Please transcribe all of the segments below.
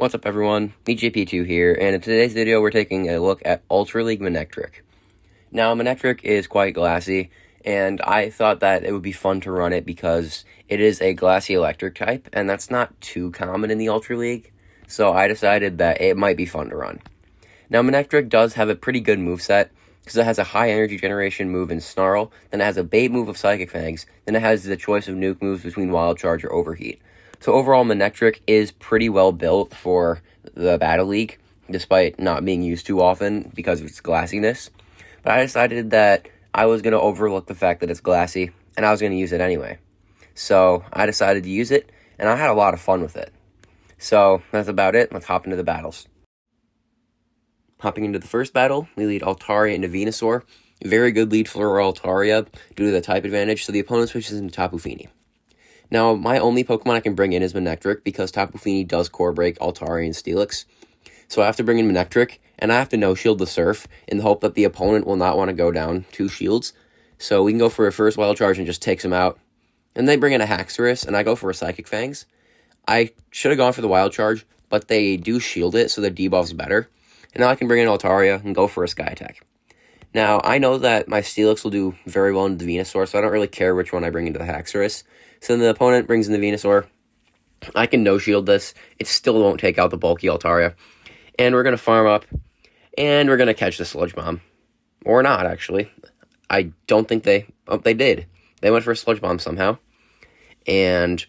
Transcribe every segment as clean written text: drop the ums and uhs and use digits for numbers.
What's up everyone, EJP2 here, and in today's video we're taking a look at Ultra League Manectric. Now Manectric is quite glassy, and I thought that it would be fun to run it because it is a glassy electric type, and that's not too common in the Ultra League, so I decided that it might be fun to run. Now Manectric does have a pretty good moveset, because it has a high energy generation move in Snarl, then it has a bait move of Psychic Fangs, then it has the choice of nuke moves between Wild Charge or Overheat. So overall, Manectric is pretty well built for the Battle League, despite not being used too often because of its glassiness. But I decided that I was going to overlook the fact that it's glassy, and I was going to use it anyway. So I decided to use it, and I had a lot of fun with it. So that's about it. Let's hop into the battles. Hopping into the first battle, we lead Altaria into Venusaur. Very good lead for Altaria due to the type advantage, so the opponent switches into Tapu Fini. Now, my only Pokemon I can bring in is Manectric, because Tapu Fini does Core Break Altaria and Steelix. So I have to bring in Manectric, and I have to no-shield the Surf, in the hope that the opponent will not want to go down 2 shields. So we can go for a first Wild Charge and just takes him out. And they bring in a Haxorus, and I go for a Psychic Fangs. I should have gone for the Wild Charge, but they do shield it, so the debuff's better. And now I can bring in Altaria and go for a Sky Attack. Now, I know that my Steelix will do very well into the Venusaur, so I don't really care which one I bring into the Haxorus. So then the opponent brings in the Venusaur. I can no-shield this. It still won't take out the bulky Altaria. And we're going to farm up, and we're going to catch the Sludge Bomb. Or not, actually. I don't think they... Oh, they did. They went for a Sludge Bomb somehow. And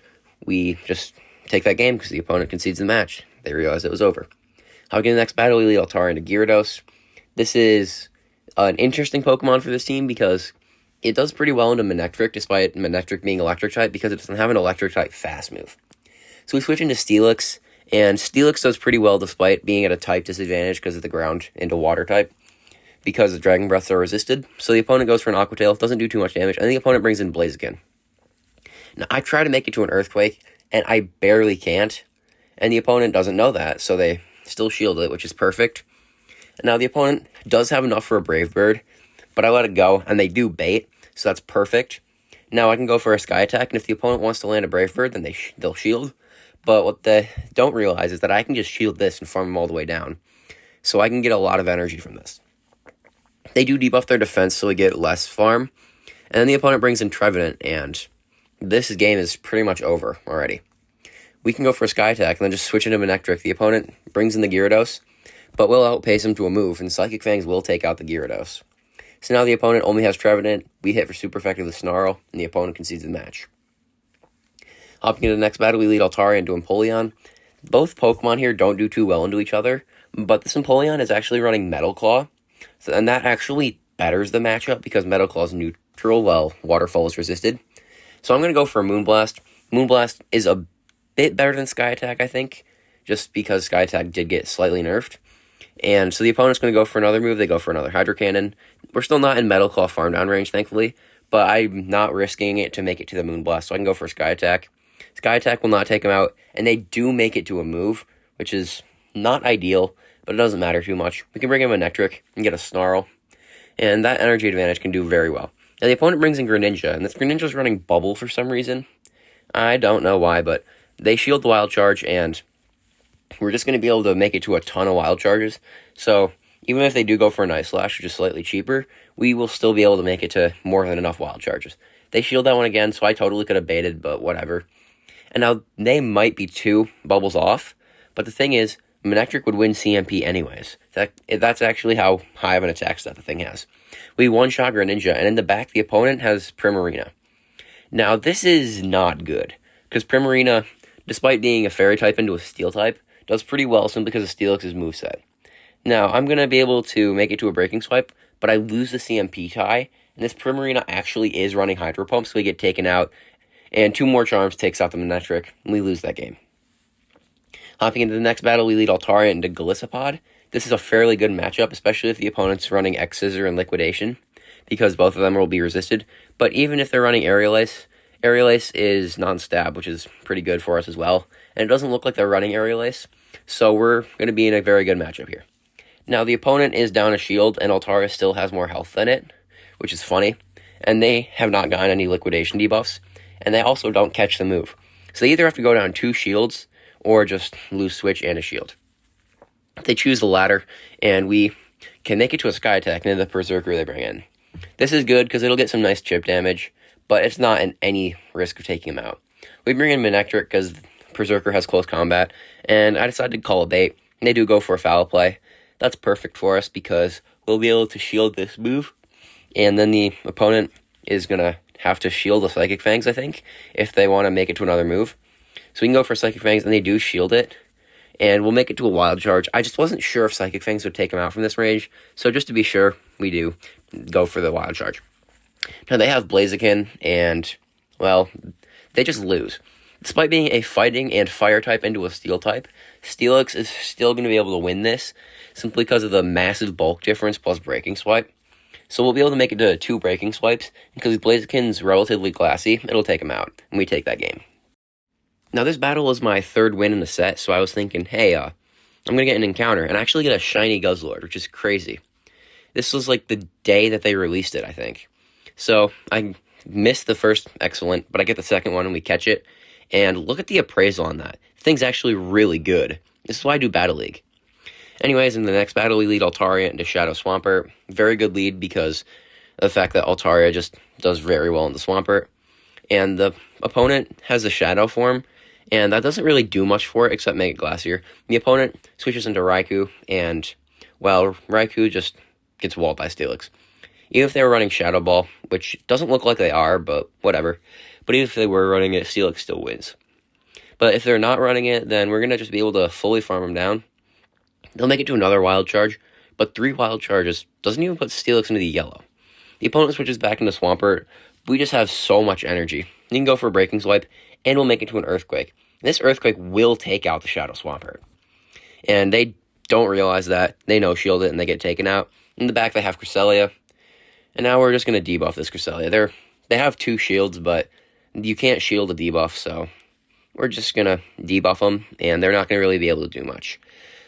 we just take that game because the opponent concedes the match. They realized it was over. Hopping in the next battle, we lead Altaria into Gyarados. This is an interesting Pokemon for this team because it does pretty well into Manectric, despite Manectric being Electric type, because it doesn't have an Electric type fast move. So we switch into Steelix, and Steelix does pretty well despite being at a type disadvantage because of the ground into Water type, because the Dragon Breaths are resisted. So the opponent goes for an Aqua Tail, doesn't do too much damage, and the opponent brings in Blaziken. Now I try to make it to an Earthquake, and I barely can't, and the opponent doesn't know that, so they still shield it, which is perfect. Now the opponent does have enough for a Brave Bird, but I let it go, and they do bait, so that's perfect. Now I can go for a Sky Attack, and if the opponent wants to land a Brave Bird, then they'll shield. But what they don't realize is that I can just shield this and farm them all the way down, so I can get a lot of energy from this. They do debuff their defense, so we get less farm, and then the opponent brings in Trevenant, and this game is pretty much over already. We can go for a Sky Attack and then just switch into Manectric. The opponent brings in the Gyarados, but will outpace him to a move, and Psychic Fangs will take out the Gyarados. So now the opponent only has Trevenant, we hit for super effective with Snarl, and the opponent concedes the match. Hopping into the next battle, we lead Altaria into Empoleon. Both Pokemon here don't do too well into each other, but this Empoleon is actually running Metal Claw, and that actually betters the matchup because Metal Claw is neutral while Waterfall is resisted. So I'm going to go for a Moonblast. Moonblast is a bit better than Sky Attack, I think, just because Sky Attack did get slightly nerfed. And so the opponent's going to go for another move. They go for another Hydro Cannon. We're still not in Metal Claw farm down range, thankfully, but I'm not risking it to make it to the Moonblast, so I can go for Sky Attack. Sky Attack will not take them out, and they do make it to a move, which is not ideal, but it doesn't matter too much. We can bring in Manectric and get a Snarl, and that energy advantage can do very well. Now the opponent brings in Greninja, and this Greninja's running Bubble for some reason. I don't know why, but they shield the Wild Charge, and we're just going to be able to make it to a ton of Wild Charges. So even if they do go for an Ice Slash, which is slightly cheaper, we will still be able to make it to more than enough Wild Charges. They shield that one again, so I totally could have baited, but whatever. And now they might be 2 bubbles off, but the thing is, Manectric would win CMP anyways. That's actually how high of an attack stat the thing has. We one-shot Greninja, and in the back, the opponent has Primarina. Now, this is not good, because Primarina, despite being a Fairy type into a Steel type, does pretty well simply because of Steelix's moveset. Now, I'm going to be able to make it to a Breaking Swipe, but I lose the CMP tie, and this Primarina actually is running Hydro Pump, so we get taken out, and 2 more Charms takes out the Manectric, and we lose that game. Hopping into the next battle, we lead Altaria into Golisopod. This is a fairly good matchup, especially if the opponent's running X-Scissor and Liquidation, because both of them will be resisted. But even if they're running Aerial Ace is non-stab, which is pretty good for us as well. And it doesn't look like they're running Aerial Ace, so we're going to be in a very good matchup here. Now, the opponent is down a shield, and Altaria still has more health than it, which is funny. And they have not gotten any Liquidation debuffs, and they also don't catch the move. So they either have to go down 2 shields, or just lose switch and a shield. They choose the latter, and we can make it to a Sky Attack, and then the Berserker they bring in. This is good because it'll get some nice chip damage, but it's not in any risk of taking him out. We bring in manectric because Berserker has close combat, and I decided to call a bait, and they do go for a foul play. That's perfect for us because we'll be able to shield this move, and then the opponent is going to have to shield the Psychic Fangs, I think, if they want to make it to another move. So we can go for Psychic Fangs, and they do shield it, and we'll make it to a Wild Charge. I just wasn't sure if Psychic Fangs would take him out from this range, so just to be sure, we do go for the Wild Charge. Now, they have Blaziken, and, well, they just lose. Despite being a fighting and fire type into a steel type, Steelix is still going to be able to win this, simply because of the massive bulk difference plus Breaking Swipe. So we'll be able to make it to 2 Breaking Swipes, because Blaziken's relatively glassy, it'll take him out, and we take that game. Now, this battle was my 3rd win in the set, so I was thinking, hey, I'm going to get an encounter, and actually get a shiny Guzzlord, which is crazy. This was like the day that they released it, I think. So I missed the first excellent, but I get the second one, and we catch it. And look at the appraisal on that. The thing's actually really good. This is why I do Battle League. Anyways, in the next battle, we lead Altaria into Shadow Swampert. Very good lead because of the fact that Altaria just does very well in the Swampert. And the opponent has a Shadow form, and that doesn't really do much for it except make it glassier. The opponent switches into Raikou, and, well, Raikou just gets walled by Steelix. Even if they were running Shadow Ball, which doesn't look like they are, but whatever. But even if they were running it, Steelix still wins. But if they're not running it, then we're going to just be able to fully farm them down. They'll make it to another Wild Charge, but 3 Wild Charges doesn't even put Steelix into the yellow. The opponent switches back into Swampert. We just have so much energy. You can go for a Breaking Swipe, and we'll make it to an Earthquake. This Earthquake will take out the Shadow Swampert. And they don't realize that. They no-shield it, and they get taken out. In the back, they have Cresselia. And now we're just going to debuff this Cresselia. They have 2 shields, but you can't shield a debuff, so we're just going to debuff them, and they're not going to really be able to do much.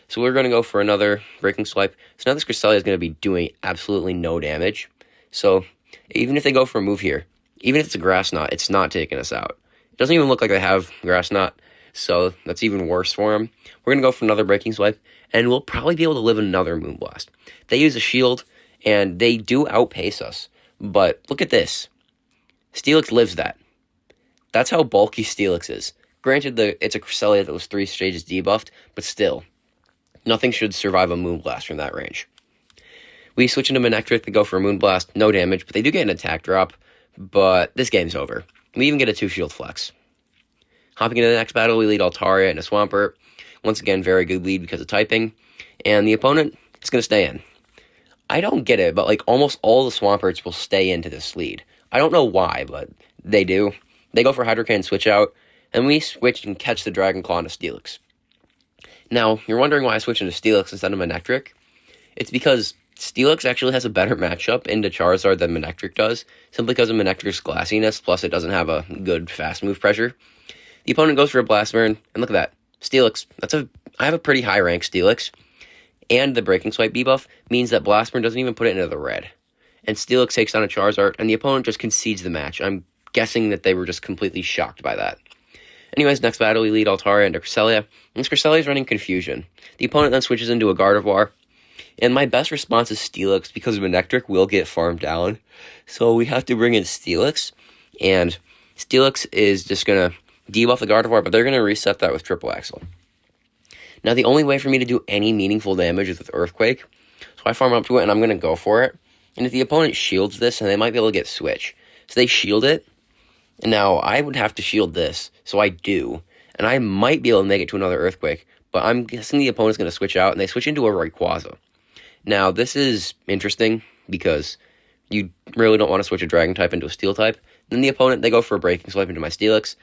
So we're going to go for another Breaking Swipe. So now this Cresselia is going to be doing absolutely no damage. So even if they go for a move here, even if it's a Grass Knot, it's not taking us out. It doesn't even look like they have Grass Knot, so that's even worse for them. We're going to go for another Breaking Swipe, and we'll probably be able to live another Moonblast. They use a shield, and they do outpace us. But look at this. Steelix lives that. That's how bulky Steelix is. Granted, it's a Cresselia that was 3 stages debuffed, but still, nothing should survive a Moonblast from that range. We switch into Manectric to go for a Moonblast. No damage, but they do get an attack drop. But this game's over. We even get a 2-shield flex. Hopping into the next battle, we lead Altaria into Swampert. Once again, very good lead because of typing. And the opponent is going to stay in. I don't get it, but like almost all the Swamperts will stay into this lead. I don't know why, but they do. They go for Hydrocan switch out, and we switch and catch the Dragon Claw into Steelix. Now, you're wondering why I switch into Steelix instead of Manectric? It's because Steelix actually has a better matchup into Charizard than Manectric does, simply because of Manectric's glassiness, plus it doesn't have a good fast move pressure. The opponent goes for a Blast Burn, and look at that. Steelix, I have a pretty high rank Steelix, and the Breaking Swipe debuff means that Blast Burn doesn't even put it into the red. And Steelix takes down a Charizard, and the opponent just concedes the match. I'm guessing that they were just completely shocked by that. Anyways, next battle, we lead Altaria into Cresselia, and this Cresselia is running Confusion. The opponent then switches into a Gardevoir, and my best response is Steelix, because Manectric will get farmed down, so we have to bring in Steelix, and Steelix is just going to debuff the Gardevoir, but they're going to reset that with Triple Axle. Now, the only way for me to do any meaningful damage is with Earthquake, so I farm up to it, and I'm going to go for it. And if the opponent shields this, and they might be able to get Switch. So they shield it, and now I would have to shield this, so I do. And I might be able to make it to another Earthquake, but I'm guessing the opponent's going to switch out, and they switch into a Rayquaza. Now, this is interesting, because you really don't want to switch a Dragon type into a Steel type. Then the opponent, they go for a Breaking Swipe into my Steelix,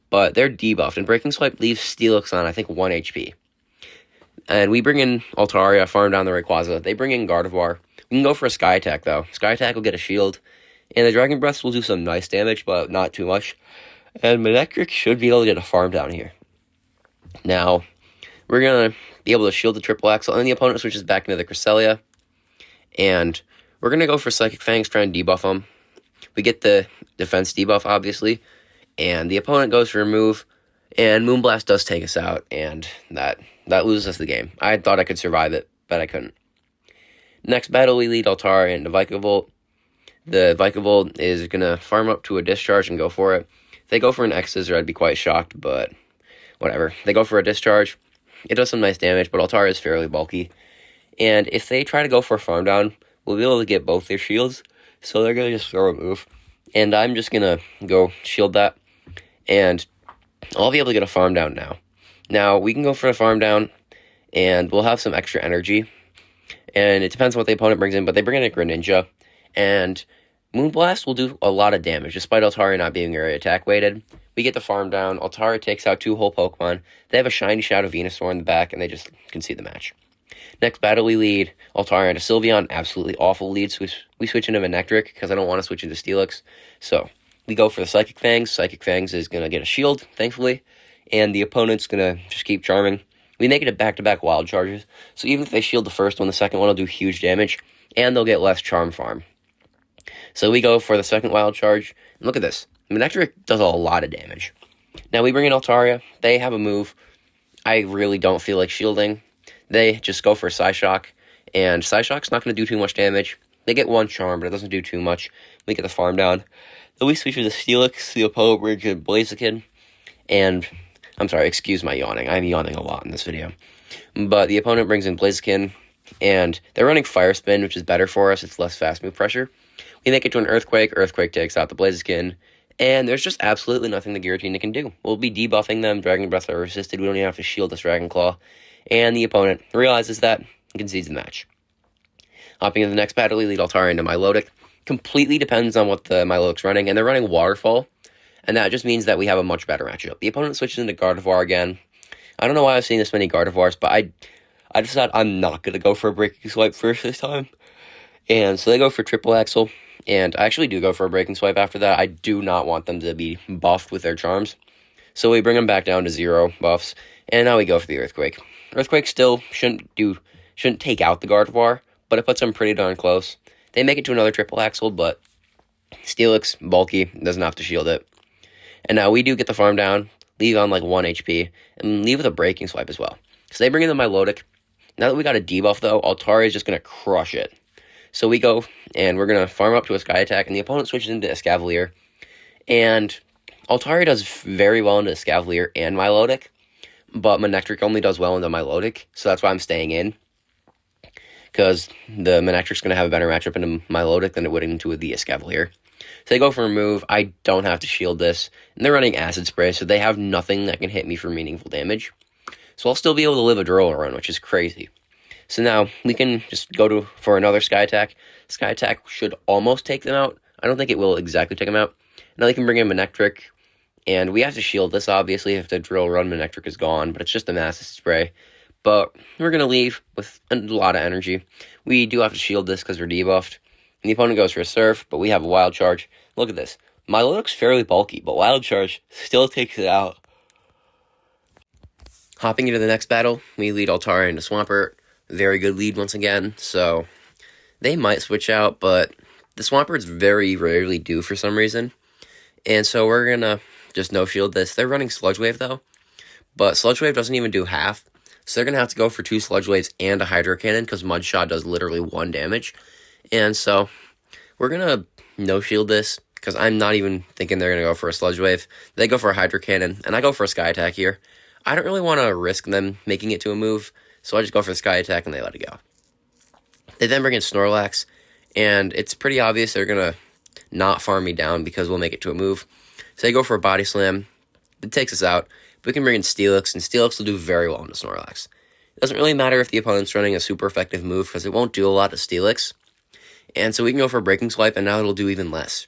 but they're debuffed, and Breaking Swipe leaves Steelix on, I think, 1 HP. And we bring in Altaria, farm down the Rayquaza. They bring in Gardevoir. We can go for a Sky Attack, though. Sky Attack will get a shield, and the Dragon Breath will do some nice damage, but not too much. And Manectric should be able to get a farm down here. Now, we're going to be able to shield the Triple Axle, and then the opponent switches back into the Cresselia. And we're going to go for Psychic Fangs, try and debuff them. We get the defense debuff, obviously. And the opponent goes for a move, And Moonblast does take us out, and that loses us the game. I thought I could survive it, but I couldn't. Next battle, we lead Altara into Vikavolt. The Vikavolt is going to farm up to a discharge and go for it. If they go for an X-Scissor, I'd be quite shocked, but whatever. They go for a discharge. It does some nice damage, but Altara is fairly bulky. And if they try to go for a farm down, we'll be able to get both their shields, so they're going to just throw a move. And I'm just going to go shield that, and I'll be able to get a farm down now. Now, we can go for a farm down, and we'll have some extra energy. And it depends on what the opponent brings in, but they bring in a Greninja, and Moonblast will do a lot of damage, despite Altara not being very attack-weighted. We get the farm down, Altara takes out 2 whole Pokemon, they have a shiny Shadow Venusaur in the back, and they just concede the match. Next battle, we lead Altara into Sylveon, absolutely awful lead, so we switch into Manectric, because I don't want to switch into Steelix. So, we go for the Psychic Fangs. Psychic Fangs is going to get a shield, thankfully, and the opponent's going to just keep charming. We make it a back-to-back wild charges, so even if they shield the first one, the second one will do huge damage, and they'll get less charm farm. So we go for the second wild charge, and look at this. Manectric does a lot of damage. Now we bring in Altaria, they have a move I really don't feel like shielding. They just go for Psyshock, and Psyshock's not going to do too much damage. They get 1 charm, but it doesn't do too much. We get the farm down. Then we switch to the Steelix, the opponent brings in Blaziken, and I'm sorry, excuse my yawning. I'm yawning a lot in this video. But the opponent brings in Blaziken, and they're running Fire Spin, which is better for us. It's less fast move pressure. We make it to an Earthquake. Earthquake takes out the Blaziken, and there's just absolutely nothing the Giratina can do. We'll be debuffing them. Dragon Breath are resisted. We don't even have to shield this Dragon Claw. And the opponent realizes that and concedes the match. Hopping into the next battle, we lead Altara into Milotic. Completely depends on what the Milotic's running, and they're running Waterfall. And that just means that we have a much better matchup. The opponent switches into Gardevoir again. I don't know why I've seen this many Gardevoirs, but I decided I'm not going to go for a Breaking Swipe first this time. And so they go for Triple Axle. And I actually do go for a Breaking Swipe after that. I do not want them to be buffed with their charms. So we bring them back down to 0 buffs. And now we go for the Earthquake. Earthquake still shouldn't take out the Gardevoir, but it puts them pretty darn close. They make it to another Triple Axle, but Steelix, bulky, doesn't have to shield it. And now we do get the farm down, leave on like 1 HP, and leave with a Breaking Swipe as well. So they bring in the Milotic. Now that we got a debuff, though, Altari is just going to crush it. So we go, and we're going to farm up to a Sky Attack, and the opponent switches into Escavalier. And Altari does very well into Escavalier and Milotic, but Manectric only does well into Milotic, so that's why I'm staying in. Because the Manectric's going to have a better matchup into Milotic than it would into the Escavalier. So they go for a move. I don't have to shield this. And they're running Acid Spray, so they have nothing that can hit me for meaningful damage. So I'll still be able to live a Droll run, which is crazy. So now we can just go for another Sky Attack. Sky Attack should almost take them out. I don't think it will exactly take them out. Now they can bring in Manectric. And we have to shield this, obviously, if the Drill Run Manectric is gone. But it's just a Acid Spray. But we're going to leave with a lot of energy. We do have to shield this because we're debuffed. And the opponent goes for a Surf, but we have a Wild Charge. Look at this. Milotic's fairly bulky, but Wild Charge still takes it out. Hopping into the next battle, we lead Altara into Swampert. Very good lead once again, so they might switch out, but the Swamperts very rarely do for some reason. And so we're going to just no-shield this. They're running Sludge Wave, though, but Sludge Wave doesn't even do half. So they're going to have to go for 2 Sludge Waves and a Hydro Cannon, because Mud Shot does literally 1 damage. And so we're going to no-shield this, because I'm not even thinking they're going to go for a Sludge Wave. They go for a Hydro Cannon, and I go for a Sky Attack here. I don't really want to risk them making it to a move, so I just go for the Sky Attack, and they let it go. They then bring in Snorlax, and it's pretty obvious they're going to not farm me down, because we'll make it to a move. So they go for a Body Slam. It takes us out. We can bring in Steelix, and Steelix will do very well into Snorlax. It doesn't really matter if the opponent's running a super effective move, because it won't do a lot to Steelix. And so we can go for a Breaking Swipe, and now it'll do even less.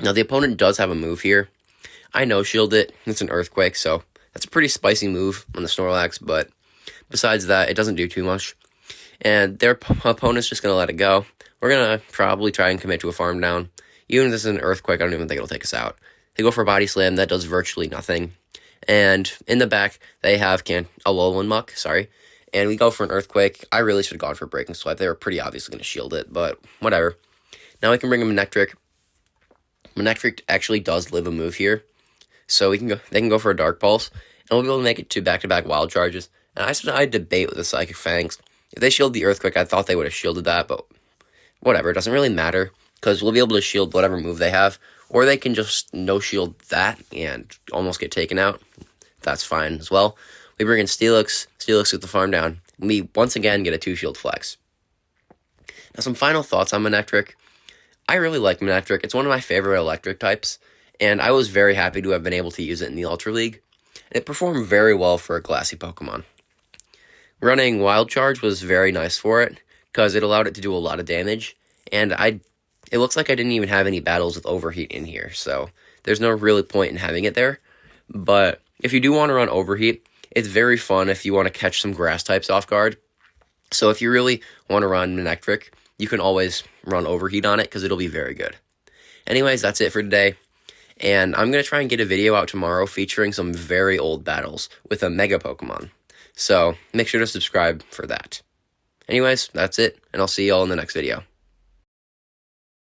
Now, the opponent does have a move here. I no-shield it. It's an Earthquake, so that's a pretty spicy move on the Snorlax, but besides that, it doesn't do too much. And their opponent's just going to let it go. We're going to probably try and commit to a farm down. Even if this is an Earthquake, I don't even think it'll take us out. They go for a Body Slam. That does virtually nothing. And in the back, they have a Alolan Muck, and we go for an Earthquake. I really should have gone for a Breaking Swipe. They were pretty obviously going to shield it, but whatever. Now we can bring in Manectric. Manectric actually does live a move here, So they can go for a Dark Pulse, and we'll be able to make it 2 back-to-back Wild Charges. And I debate with the Psychic Fangs. If they shield the Earthquake, I thought they would have shielded that, but whatever, it doesn't really matter, because we'll be able to shield whatever move they have, or they can just no-shield that and almost get taken out. That's fine as well. We bring in Steelix with the farm down, and we once again get a 2-shield flex. Now some final thoughts on Manectric. I really like Manectric. It's one of my favorite electric types, and I was very happy to have been able to use it in the Ultra League. And it performed very well for a glassy Pokemon. Running Wild Charge was very nice for it, because it allowed it to do a lot of damage, and it looks like I didn't even have any battles with Overheat in here, so there's no really point in having it there. But if you do want to run Overheat, it's very fun if you want to catch some grass types off guard. So if you really want to run Manectric, you can always run Overheat on it, because it'll be very good. Anyways, that's it for today, and I'm going to try and get a video out tomorrow featuring some very old battles with a Mega Pokemon. So make sure to subscribe for that. Anyways, that's it, and I'll see you all in the next video.